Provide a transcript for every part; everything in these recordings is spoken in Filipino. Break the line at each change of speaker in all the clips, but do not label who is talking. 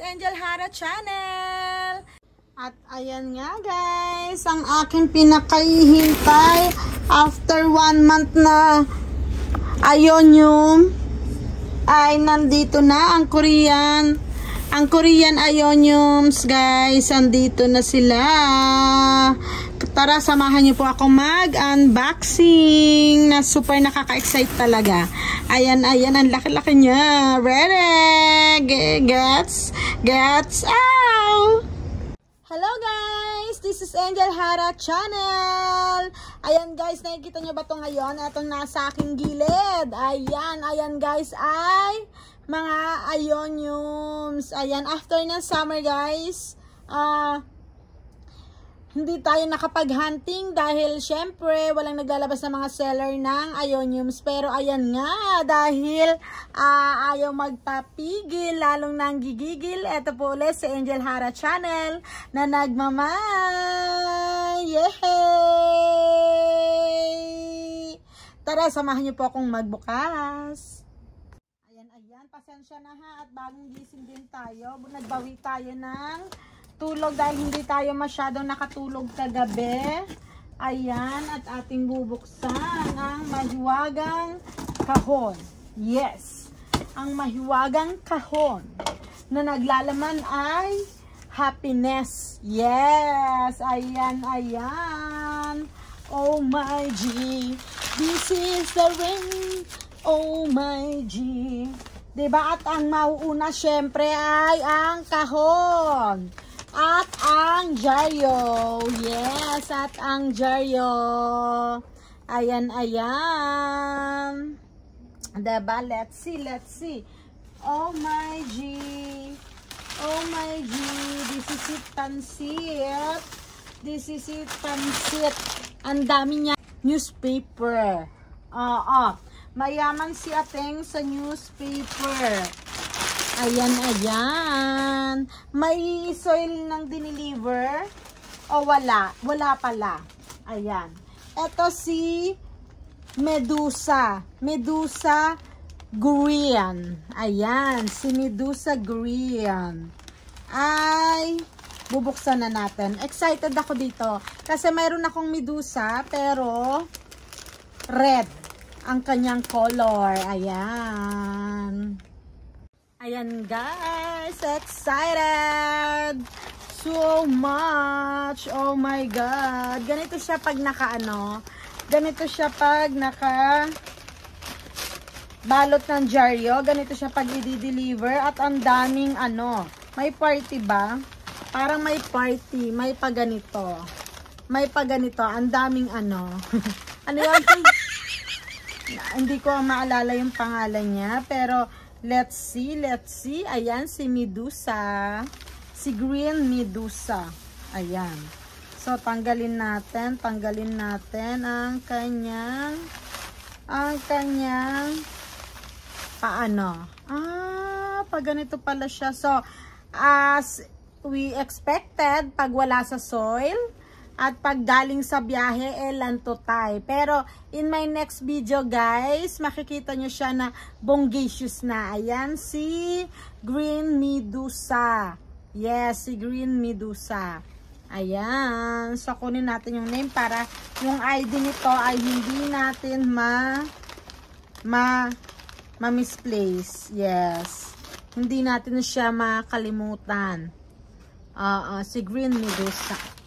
Angel Hara Channel. At ayan nga guys, ang aking pinakahihintay after 1 month na Ionium ay nandito na ang Korean. Ang Korean Ioniums guys, andito na sila. Tara, samahan niyo po ako mag-unboxing na super nakaka-excite talaga. Ayan, ayan, ang laki-laki niya. Ready? Gets out! Hello guys! This is Angel Hara Channel. Ayan guys, nakikita niyo ba ito ngayon? Itong nasa aking gilid. Ayan, ayan guys ay mga Ioniums. Ayan, after ng summer guys, hindi tayo nakapag-hunting dahil syempre walang naglalabas ng mga seller ng Ioniums. Pero ayan nga, dahil ayaw magpapigil, lalong nanggigigil. Ito po ulit si Angel Hara Channel na nagmamay. Yehey! Tara, samahan niyo po akong magbukas. Ayan, ayan. Pasensya na ha at bagong gising din tayo. Nagbawi tayo ng tulog dahil hindi tayo masyadong nakatulog kagabi. Ayan, at ating bubuksan ang mahiwagang kahon. Yes, ang mahiwagang kahon na naglalaman ay happiness. Yes, ayan, ayan. Oh my G, this is the ring. Oh my G. Diba? At ang mauuna syempre ay ang kahon. At ang jaryo. Yes, at ang jaryo. Ayan, ayan. Diba? Let's see, let's see. Oh my G. Oh my G. This is it, pansit. This is it, pansit. Ang dami niya. Newspaper. Mayaman si Ateng sa newspaper. Ayan, ayan. May soil nang diniliver? O wala? Wala pala. Ayan. Ito si Medusa. Medusa Green. Ayan. Si Medusa Green. Ay, bubuksan na natin. Excited ako dito. Kasi mayroon akong Medusa, pero red ang kanyang color. Ayan. Ayan guys, excited so much. Oh my god. Ganito siya pag naka-ano. Ganito siya pag naka balot ng jaryo. Ganito siya pag i-deliver. At ang daming ano. May party ba? Parang may party. May paganito. May paganito. Ang daming ano. Ano yun? Hindi ko maalala yung pangalan niya. Pero let's see, let's see. Ayan, si Medusa. Si Green Medusa. Ayan. So, tanggalin natin ang kanyang paano. Pag ganito pala siya. So, as we expected, pag wala sa soil, at pag galing sa biyahe, lantotay. Pero, in my next video, guys, makikita nyo siya na bongacious na. Ayan, si Green Medusa. Yes, si Green Medusa. Ayan. So, kunin natin yung name para yung ID nito ay hindi natin ma-misplace. Yes. Hindi natin siya makalimutan. Si Green Medusa.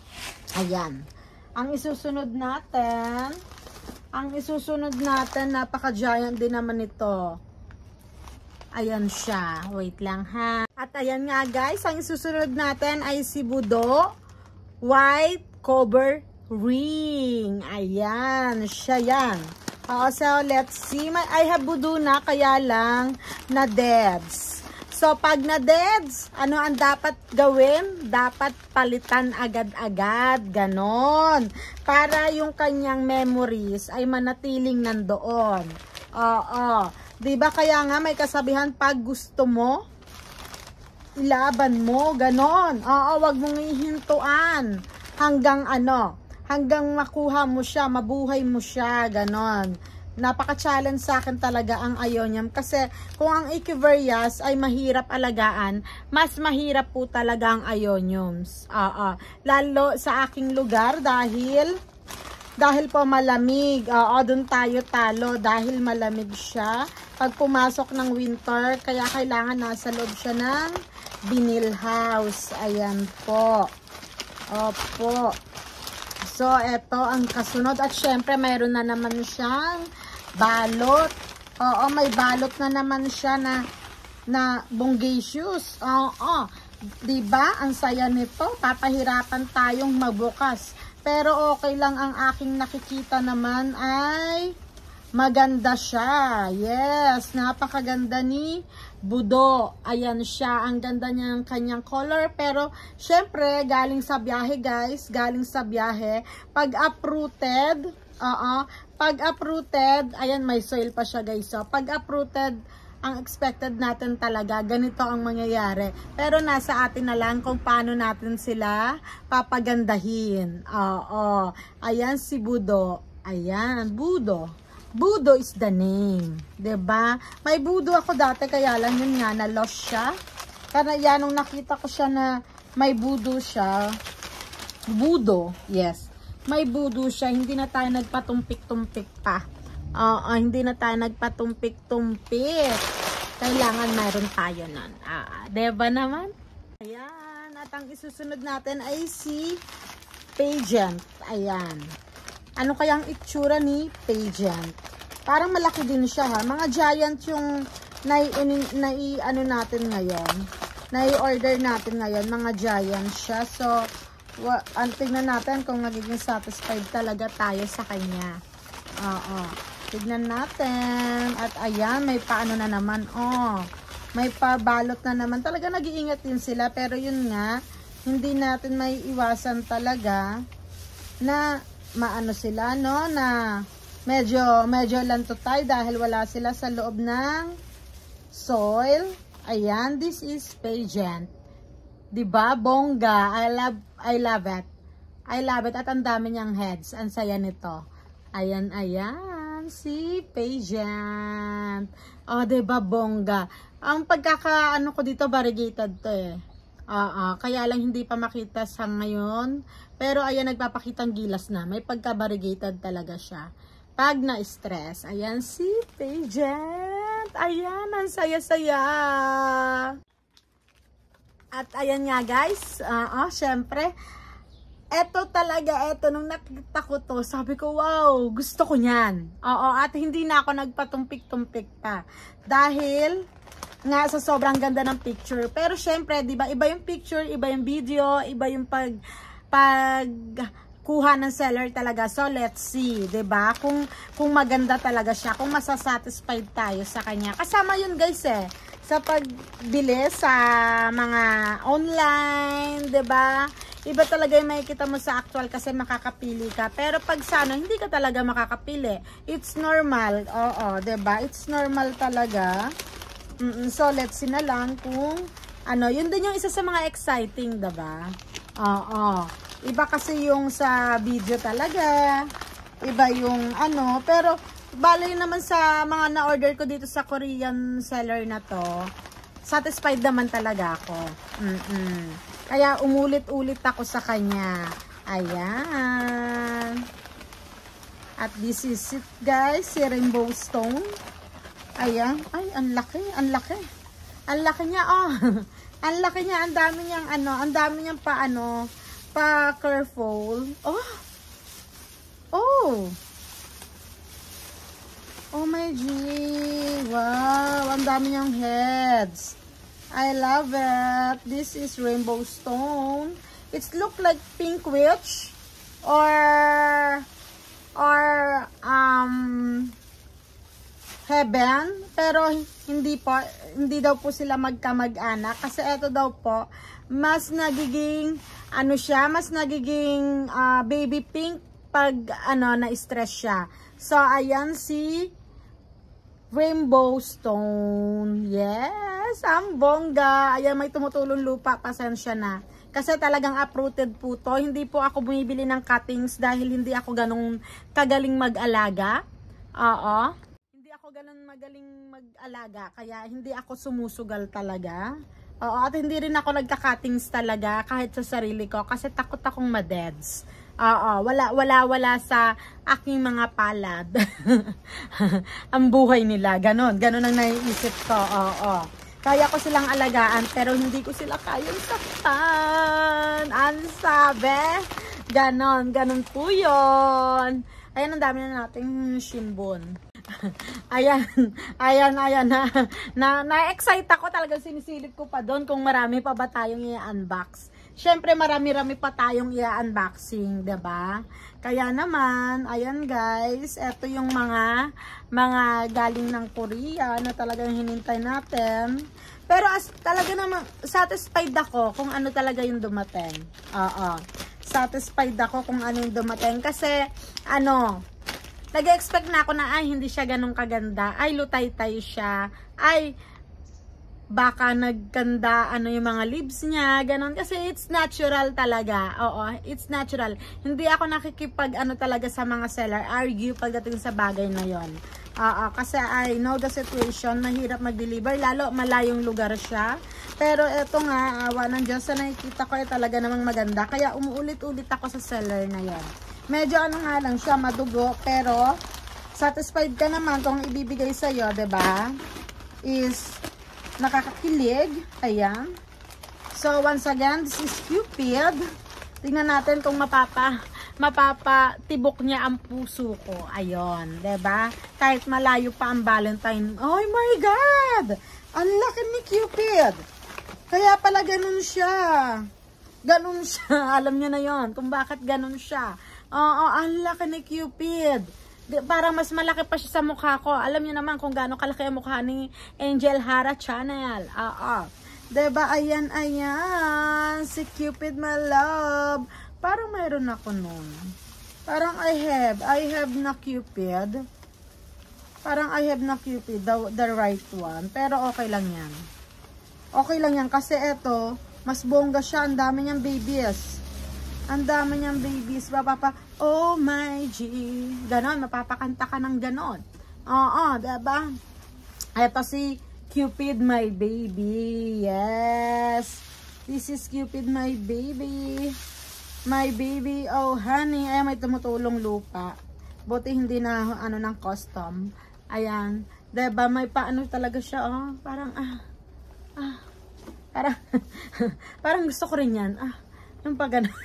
Ayan. Ang isusunod natin, napaka-giant din naman ito. Ayan siya. Wait lang ha. At ayan nga guys, ang isusunod natin ay si Budo White Cover Ring. Ayan, siya yan. So let's see. I have Budo na, kaya lang na-deads. So, pag na-deads, ano ang dapat gawin? Dapat palitan agad-agad. Ganon. Para yung kanyang memories ay manatiling nandoon. Diba kaya nga may kasabihan, pag gusto mo, ilaban mo. Ganon. Wag mong ihintuan. Hanggang makuha mo siya, mabuhay mo siya. Ganon. napaka-challenge sa akin talaga ang Ionium kasi kung ang Echeverias ay mahirap alagaan, mas mahirap po talaga ang Ioniums. Lalo sa aking lugar dahil po malamig. Doon tayo talo dahil malamig siya. Pag pumasok ng winter, kaya kailangan nasa loob siya ng vinyl house. Ayan po. Opo. So, eto ang kasunod. At syempre, mayroon na naman siyang balot. May balot na naman siya na bongacious. Diba? Ang saya nito. Papahirapan tayong magbukas. Pero okay lang, ang aking nakikita naman ay maganda siya. Yes, napakaganda ni Budo. Ayan siya, ang ganda niya ng kanyang color. Pero, syempre, galing sa biyahe guys, galing sa biyahe. Pag uprooted, ayan, may soil pa siya guys. So, pag uprooted, ang expected natin talaga, ganito ang mangyayari. Pero nasa atin na lang kung paano natin sila papagandahin. Ayan si Budo. Ayan, Budo. Budo is the name. 'Di ba? May Budo ako dati, kaya lang yun nga, na-lost siya. Kaya yan, nung nakita ko siya na may Budo siya. Budo, yes. May Budo siya, hindi na tayo nagpatumpik-tumpik pa. Hindi na tayo nagpatumpik-tumpik. Kailangan mayroon tayo nun. Diba naman? Ayan. At ang isusunod natin ay si Pageant. Ayan. Ano kayang itsura ni Pageant? Parang malaki din siya ha. Mga giant yung ano natin ngayon. Nai-order natin ngayon. Mga giant siya. So, tignan natin kung magiging satisfied talaga tayo sa kanya. Tignan natin. At ayan, may paano na naman. May pabalot na naman. Talaga nag-iingat din sila. Pero yun nga, hindi natin may iwasan talaga na maano sila, no? Na medyo lanto tayo dahil wala sila sa loob ng soil. Ayan, this is Pageant. Diba? Bongga. I love it. I love it. At ang dami niyang heads. Ang saya nito. Ayan. Si Pageant. Diba, bongga. Ang pagkakaano ko dito, variegated to eh. Kaya lang hindi pa makita sa ngayon. Pero ayan, nagpapakitang gilas na. May pagka-variegated talaga siya. Pag na-stress. Ayan si Pageant. Ayan, ang saya-saya. At ayan nga guys. Syempre, eto talaga, nung nakita ko to, sabi ko, wow, gusto ko nyan. At hindi na ako nagpatumpik-tumpik pa. Dahil, nga sa sobrang ganda ng picture. Pero syempre, di ba, iba yung picture, iba yung video, iba yung pagkuha ng seller talaga. So, let's see, di ba? Kung maganda talaga siya, kung masasatisfied tayo sa kanya. Kasama yun guys sa pagbili sa mga online, di ba? Iba talaga yung makikita mo sa actual kasi makakapili ka. Pero pag sana, hindi ka talaga makakapili. It's normal. Diba? It's normal talaga. So, let's see na lang kung ano. Yun din yung isa sa mga exciting, diba? Iba kasi yung sa video talaga. Iba yung ano. Pero, bali naman sa mga na-order ko dito sa Korean seller na to, satisfied naman talaga ako. Kaya umulit-ulit ako sa kanya. Ayan. At this is it guys, si Rainbow Stone. Ayan. Ay, ang laki, ang laki. Ang laki niya, Ang laki niya, ang dami niyang ang dami niyang pa curveball. Oh my G. Wow, ang dami niyang heads. I love it. This is Rainbow Stone. It's look like Pink Witch or Heaven, pero hindi daw po sila magkamag-anak kasi ito daw po mas nagiging mas nagiging baby pink pag na-stress siya. So ayan si Rainbow Stone. Yes, ang bongga. Ayan, may tumutulong lupa. Pasensya na. Kasi talagang uprooted po to. Hindi po ako bumibili ng cuttings dahil hindi ako ganong kagaling mag-alaga. Oo. Hindi ako ganun magaling mag-alaga, kaya hindi ako sumusugal talaga. Oo, at hindi rin ako nagka-cuttings talaga kahit sa sarili ko kasi takot akong ma-deads. Oo, wala sa aking mga palad. Ang buhay nila, ganon ang naiisip ko. Oo. Kaya ko silang alagaan pero hindi ko sila kayang saktan. Ang sabi, ganon po yun. Ayan, ang dami na nating shimbun. ayan na-excite ako talaga, sinisilip ko pa doon kung marami pa ba tayong i-unbox. Syempre marami-rami pa tayong i-unboxing, 'di ba? Kaya naman, ayan guys, eto yung mga galing ng Korea na talagang hinintay natin. Pero talaga namang satisfied ako kung ano talaga yung dumating. Oo. Satisfied ako kung ano yung dumating kasi nag-expect na ako na hindi siya ganun kaganda, ay lutay-tay siya, ay baka nagkanda yung mga lips niya, ganun, kasi it's natural talaga. Oo, it's natural. Hindi ako nakikipag talaga sa mga seller, argue pagdating sa bagay na yon. Oo, kasi I know the situation, mahirap mag-deliver, lalo malayong lugar siya. Pero eto nga, awa ng Diyos, na nakikita ko talaga namang maganda, kaya umuulit-ulit ako sa seller na yon. Medyo nga lang siya, madugo, pero satisfied ka naman kung ibibigay sa'yo, diba? Is nakakakilig. Ayan. So, once again, this is Cupid. Tingnan natin kung mapapatibok niya ang puso ko. Ayun, diba? Kahit malayo pa ang Valentine. Oh my God! Ang laki ni Cupid! Kaya pala ganun siya. Ganun siya. Alam niyo na yon kung bakit ganun siya. Oo, ang laki ni Cupid. Parang mas malaki pa siya sa mukha ko. Alam niyo naman kung gaano kalaki ang mukha ni Angel Hara Channel. Oo. Diba? Ayan. Si Cupid, my love. Parang mayroon ako nun. Parang I have na Cupid. Parang I have na Cupid. The right one. Pero okay lang yan. Okay lang yan. Kasi eto, mas bongga siya. Ang dami niyang babies. Ang dami niyang babies. Oh my G. Ganon. Mapapakanta ka ng ganon. Oo, diba? Ito si Cupid, my baby. Yes. This is Cupid, my baby. My baby. Oh, honey. Ay, may tumutulong lupa. Buti hindi na ng custom. Ayan. Diba? May paano talaga siya. Oh, parang, parang, parang gusto ko rin yan. Yung pa ganon.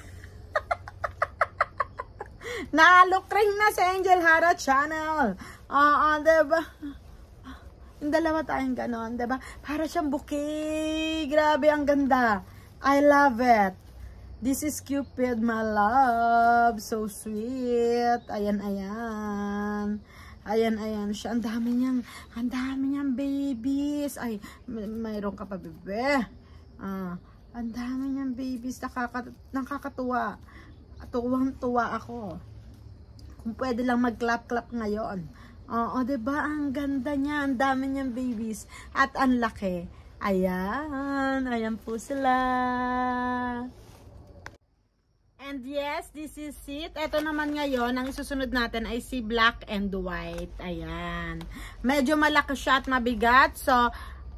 Nalukring na sa Angel Hara Channel. Diba? Yung dalawa tayong ganon, diba? Para siyang bouquet. Grabe, ang ganda. I love it. This is Cupid, my love. So sweet. Ayan. Ayan siya. Ang dami niyang babies. Ay, mayroon ka pa, bebe. Ang dami niyang babies. Nakakatuwa. Tuwang-tuwa ako. Kung pwede lang mag-clap-clap ngayon. Oo, diba? Ang ganda niya. Ang dami niyang babies. At ang laki. Ayan. Ayan po sila. And yes, this is it. Ito naman ngayon, ang isusunod natin ay si black and white. Ayan. Medyo malaki siya at mabigat. So,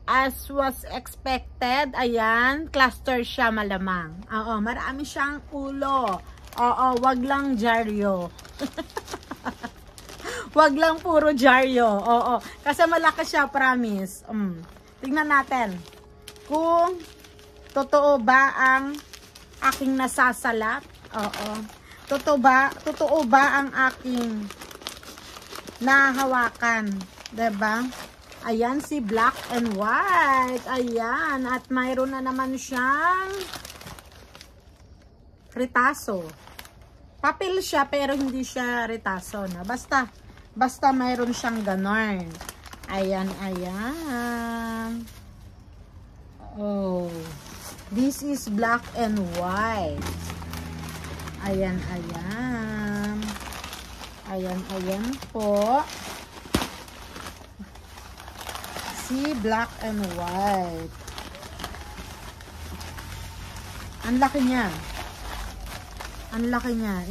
as was expected, ayan, cluster siya malamang. Oo, marami siyang ulo. Oo, wag lang dyaryo. Wag lang puro dyaryo. Oo, kasi malaki siya, promise. Tingnan natin kung totoo ba ang aking nasasalat. Oo. Totoo ba ang aking nahawakan? Diba? Ayan si black and white. Ayan. At mayroon na naman siyang retaso. Papel siya pero hindi siya retaso. No? Basta mayroon siyang ganon. Ayan. Oh. This is black and white. Ayan po. Si black and white. Ang laki niya.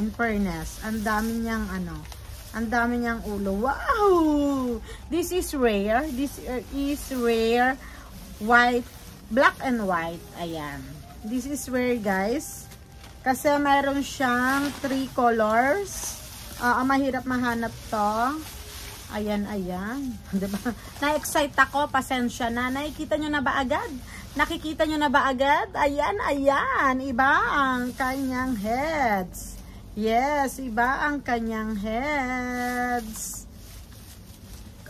In fairness. Ang dami niyang Ang dami niyang ulo. Wow! This is rare. This is rare white, black and white. Ayan. This is rare, guys. Kasi mayroon siyang 3 colors. Mahirap mahanap to. Ayan, ayan. Diba? Na-excite ako. Pasensya na. Nakikita nyo na ba agad? Nakikita nyo na ba agad? Ayan, ayan. Iba ang kanyang heads. Yes, iba ang kanyang heads.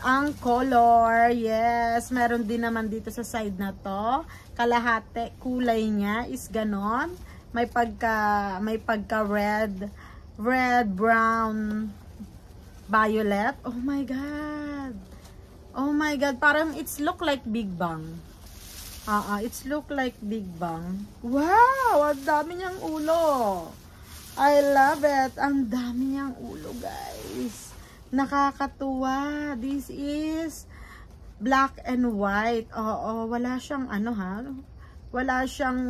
Ang color, yes. Meron din naman dito sa side na to. Kalahati, kulay niya is ganon. May pagka red, brown, violet. Oh my God. Oh my God, parang it's look like Big Bang. It's look like Big Bang. Wow, ang dami niyang ulo. I love it. Ang dami niyang ulo, guys. Nakakatuwa. This is black and white. Oo, wala siyang ano ha. Wala siyang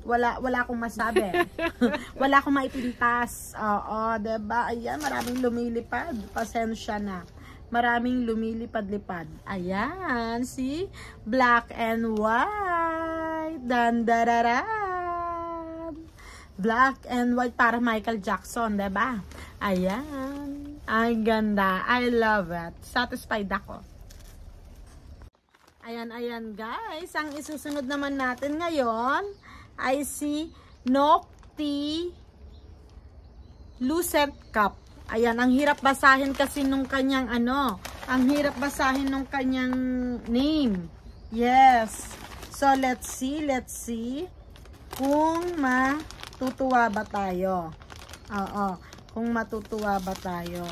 wala akong masabi. Wala akong maipintas. Oo, diba? Ayan, maraming lumilipad. Pasensya na. Maraming lumilipad-lipad. Ayan, see? Black and white. Dandarara. Black and white para Michael Jackson, diba? Ayan. Ang ganda. I love it. Satisfied ako. Ayan, ayan guys. Ang isusunod naman natin ngayon ay si Nocti Lucent Cup. Ayan, ang hirap basahin kasi nung kanyang ang hirap basahin nung kanyang name. Yes. So, let's see kung matutuwa ba tayo. Oo. Kung matutuwa ba tayo.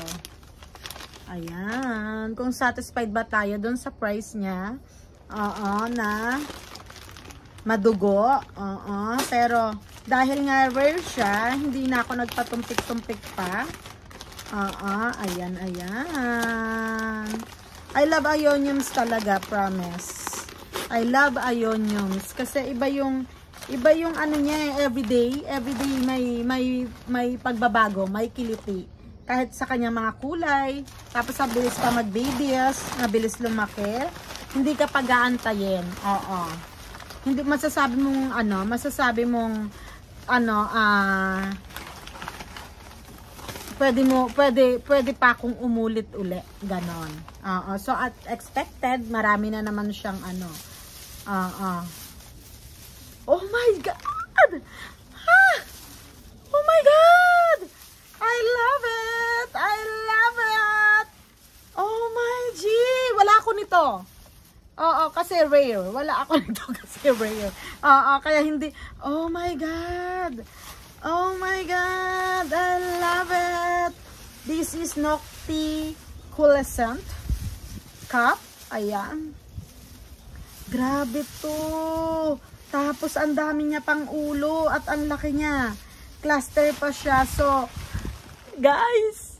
Ayan. Kung satisfied ba tayo dun sa price niya. Oo. Na madugo. Oo. Pero dahil nga rare siya, hindi na ako nagpatumpik-tumpik pa. Oo. Ayan. Ayan. I love Ioniums talaga. Promise. I love Ioniums. Kasi iba yung ano niya, everyday may pagbabago, may kiliti. Kahit sa kanyang mga kulay, tapos mabilis pa mag-babies, mabilis lumaki, hindi ka pag-aantayin. Oo. Hindi masasabi mong pwede pa akong umulit uli, ganon. Oo. So at expected, marami na naman siyang oh my God! Oh my God! I love it! I love it! Oh my G! Wala ako nito. Oo, kasi rare. Wala ako nito kasi rare. Oo, kaya hindi. Oh my God! Oh my God! I love it! This is Nocti Lucent Cup. Ayan. Grabe to! Tapos, ang dami niya pang ulo at ang laki niya. Cluster pa siya. So, guys,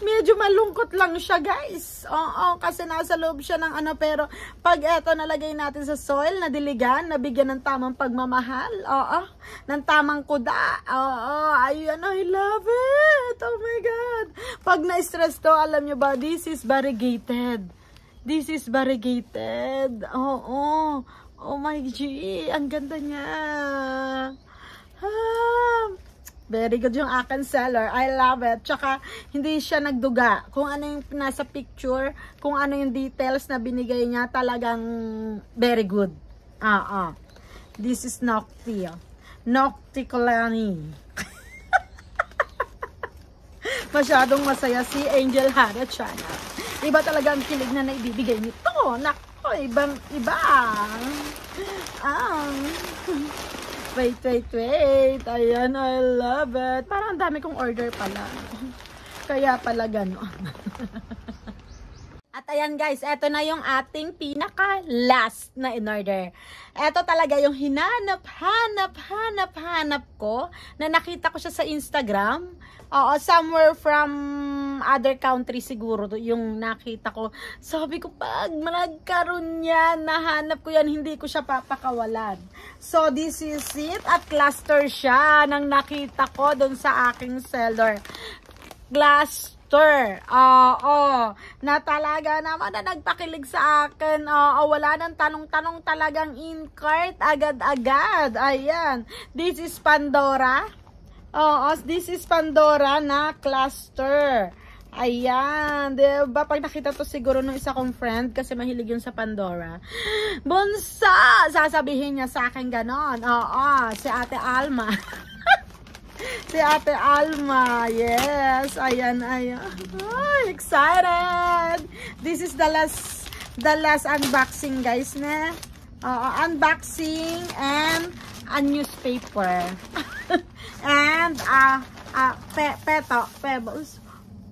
medyo malungkot lang siya, guys. Oo, kasi nasa loob siya ng pero pag eto nalagay natin sa soil, nadiligan, nabigyan ng tamang pagmamahal. Oo, ng tamang kuda. Oo, ayun, I love it. Oh my God. Pag na-stress to, alam nyo ba, this is variegated. This is variegated. Oo. Oh my G. Ang ganda niya. Very good yung akin seller. I love it. Tsaka, hindi siya nagduga. Kung ano yung nasa picture, kung ano yung details na binigay niya, talagang very good. This is Nocti. Nocti Colani. Masyadong masaya si Angel Hara Channel. Iba talaga ang kilig na naibibigay nito. Nako, iba. Wait. Ayan, I love it. Parang dami kong order pala. Kaya pala gano'n. At ayan guys, eto na yung ating pinaka-last na in-order. Eto talaga yung hanap ko na nakita ko siya sa Instagram. Oo, somewhere from other country siguro yung nakita ko. Sabi ko, pag nagkaroon yan, nahanap ko yan, hindi ko siya papakawalan. So, this is it. At cluster siya nang nakita ko doon sa aking seller. Cluster. Oo. Na talaga naman na nagpakilig sa akin. Oo, wala nang tanong-tanong, talagang in-cart agad-agad. Ayan. This is Pandora. Oo, this is Pandora na cluster. Ayan, diba? Pag nakita to siguro nung isa kong friend, kasi mahilig yun sa Pandora. Bunsa! Sasabihin niya sa akin ganon. Oo, si Ate Alma. Si Ate Alma. Yes, ayan, ayan. Oh, excited! This is the last unboxing, guys, na. Unboxing and a newspaper. And pebbles.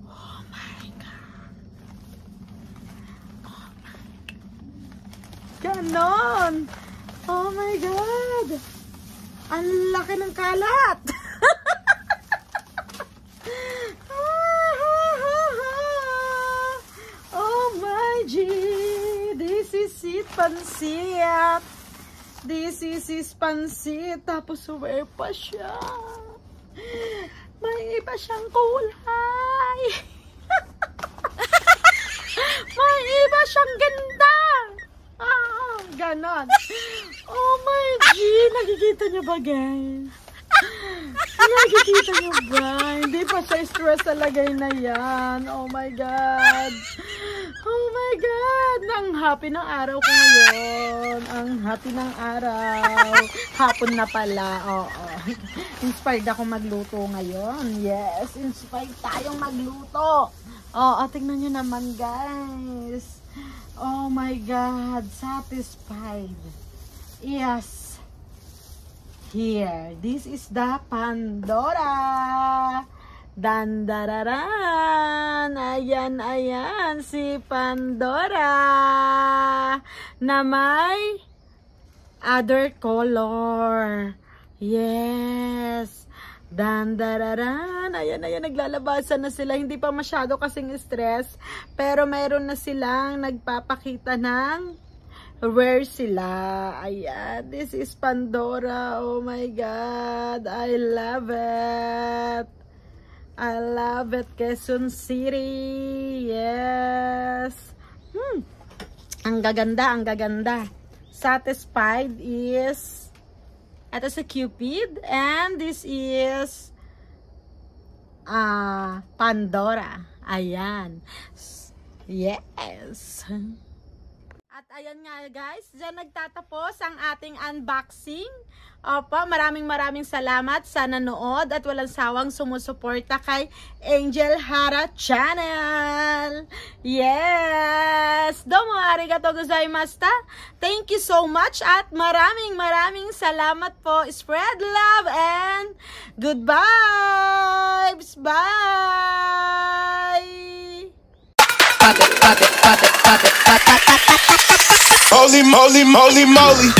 Oh my God. Oh my God. Ganon. Oh my God. Ang laki ng kalat. Oh my G. This is it, pansit. This is pansit. Tapos uwi pa siya. May iba siyang kulay. May iba siyang ganda. Ganon. Oh my G. Nakikita niyo ba, guys? Nakikita niyo ba? Hindi pa siya stress sa lagay na yan. Oh my God. Oh my God. Ang happy ng araw ko ngayon. Ang happy ng araw. Hapon na pala. Oo. Inspired ako magluto ngayon. Yes. Inspired tayong magluto. Oo. Tingnan nyo naman, guys. Oh my God. Satisfied. Yes. Here. This is the Pandora. Dandararan. Ayan, ayan. Si Pandora. Na may other color. Yes. Dandararan. Ayan, ayan. Naglalabasan na sila. Hindi pa masyado kasing stress. Pero mayroon na silang nagpapakita ng where sila. Ayan. This is Pandora. Oh my God. I love it. I love it. Quezon City. Yes. Ang gaganda, ang gaganda. Satisfied is ito si Cupid. And this is Pandora. Ayan. Yes. At ayan nga, guys, dyan nagtatapos ang ating unboxing. Opo, maraming salamat sa nanood at walang sawang sumusuporta kay Angel Hara Channel. Yes! Domo arigatou gozaimashita. Thank you so much at maraming salamat po. Spread love and good vibes. Bye!
Holy moly, moly, moly.